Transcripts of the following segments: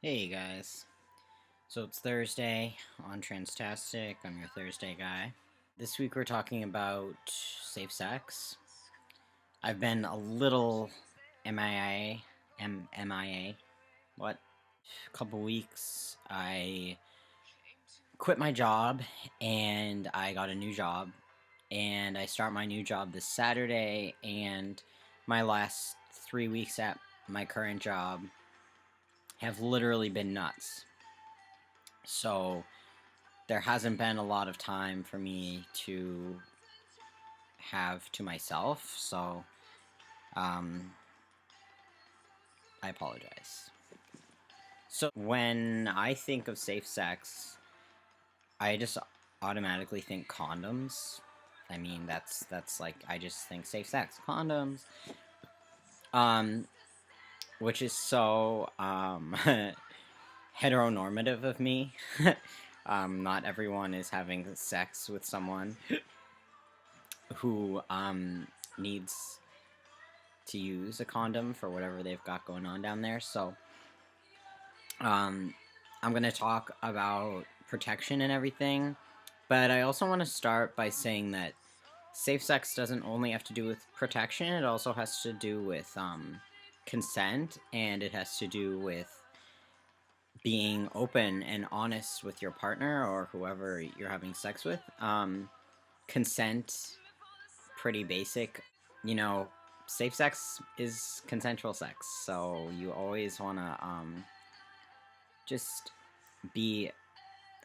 Hey guys, so it's Thursday on Transtastic. I'm your Thursday guy. This week we're talking about safe sex. I've been a little MIA, MIA, what? A couple weeks. I quit my job and I got a new job, and I start my new job this Saturday, and my last 3 weeks at my current job have literally been nuts. So there hasn't been a lot of time for me to have to myself, so I apologize. So when I think of safe sex, I just automatically think condoms. I mean, that's like, I just think safe sex, condoms. Which is so heteronormative of me. Not everyone is having sex with someone who needs to use a condom for whatever they've got going on down there. So I'm gonna talk about protection and everything, but I also want to start by saying that safe sex doesn't only have to do with protection, it also has to do with consent, and it has to do with being open and honest with your partner or whoever you're having sex with. Consent, pretty basic. You know, safe sex is consensual sex, so you always want to just be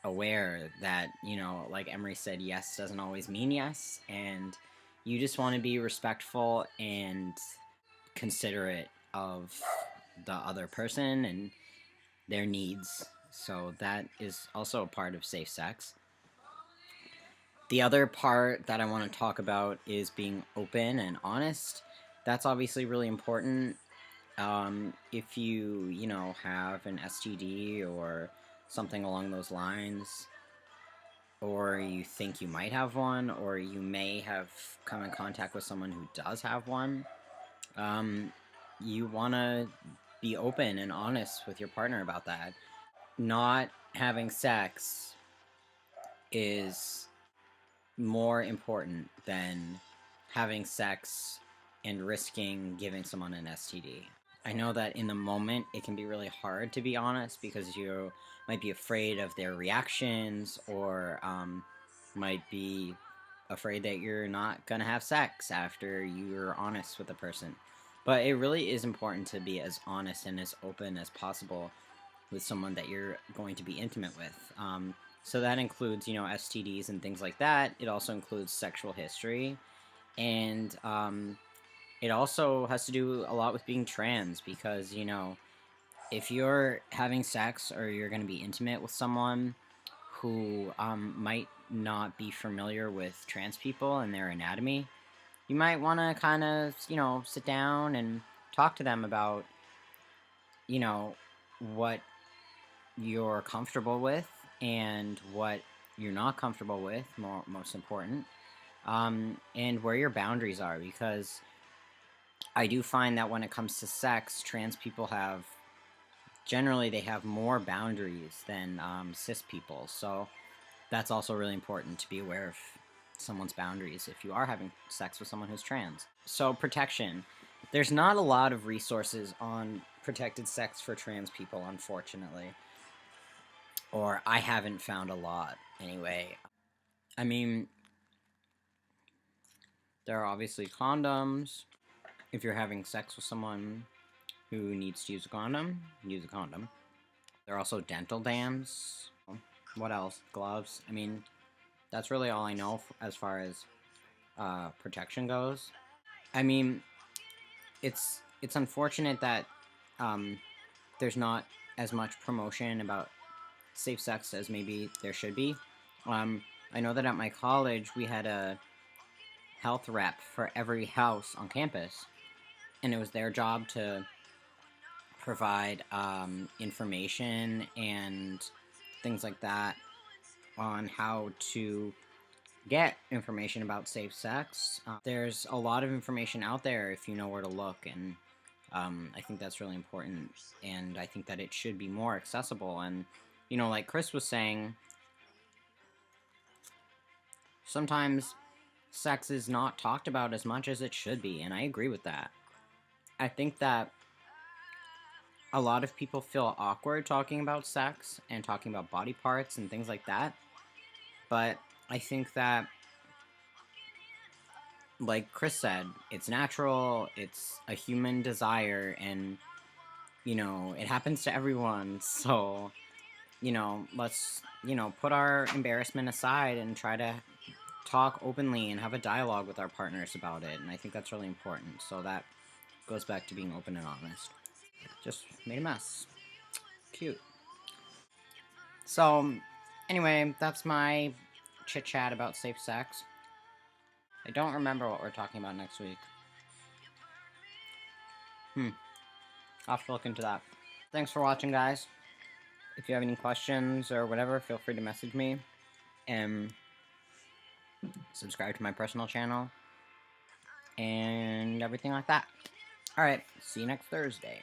aware that, you know, like Emery said, yes doesn't always mean yes, and you just want to be respectful and considerate of the other person and their needs. So that is also a part of safe sex. The other part that I want to talk about is being open and honest. That's obviously really important. If you know, have an STD or something along those lines, or you think you might have one, or you may have come in contact with someone who does have one, you want to be open and honest with your partner about that. Not having sex is more important than having sex and risking giving someone an STD. I know that in the moment it can be really hard to be honest because you might be afraid of their reactions, or might be afraid that you're not gonna have sex after you're honest with the person. But it really is important to be as honest and as open as possible with someone that you're going to be intimate with. So that includes, you know, STDs and things like that. It also includes sexual history, and it also has to do a lot with being trans, because, you know, if you're having sex or you're going to be intimate with someone who might not be familiar with trans people and their anatomy, you might want to kind of, you know, sit down and talk to them about, you know, what you're comfortable with and what you're not comfortable with, most important, and where your boundaries are, because I do find that when it comes to sex, trans people have, generally, they have more boundaries than cis people, so that's also really important to be aware of someone's boundaries if you are having sex with someone who's trans. So protection. There's not a lot of resources on protected sex for trans people, unfortunately. Or I haven't found a lot, anyway. I mean, there are obviously condoms. If you're having sex with someone who needs to use a condom, use a condom. There are also dental dams. What else? Gloves. I mean, that's really all I know as far as protection goes. I mean, it's unfortunate that there's not as much promotion about safe sex as maybe there should be. I know that at my college we had a health rep for every house on campus, and it was their job to provide information and things like that on how to get information about safe sex. There's a lot of information out there if you know where to look, and I think that's really important, and I think that it should be more accessible. And, like Chris was saying, sometimes sex is not talked about as much as it should be, and I agree with that. I think that a lot of people feel awkward talking about sex and talking about body parts and things like that, but I think that, like Chris said, it's natural, it's a human desire, and, it happens to everyone, so, let's, put our embarrassment aside and try to talk openly and have a dialogue with our partners about it, and I think that's really important, so that goes back to being open and honest. Just made a mess. Cute. So, anyway, that's my chit-chat about safe sex. I don't remember what we're talking about next week. I'll have to look into that. Thanks for watching, guys. If you have any questions or whatever, feel free to message me. And subscribe to my personal channel. And everything like that. Alright, see you next Thursday.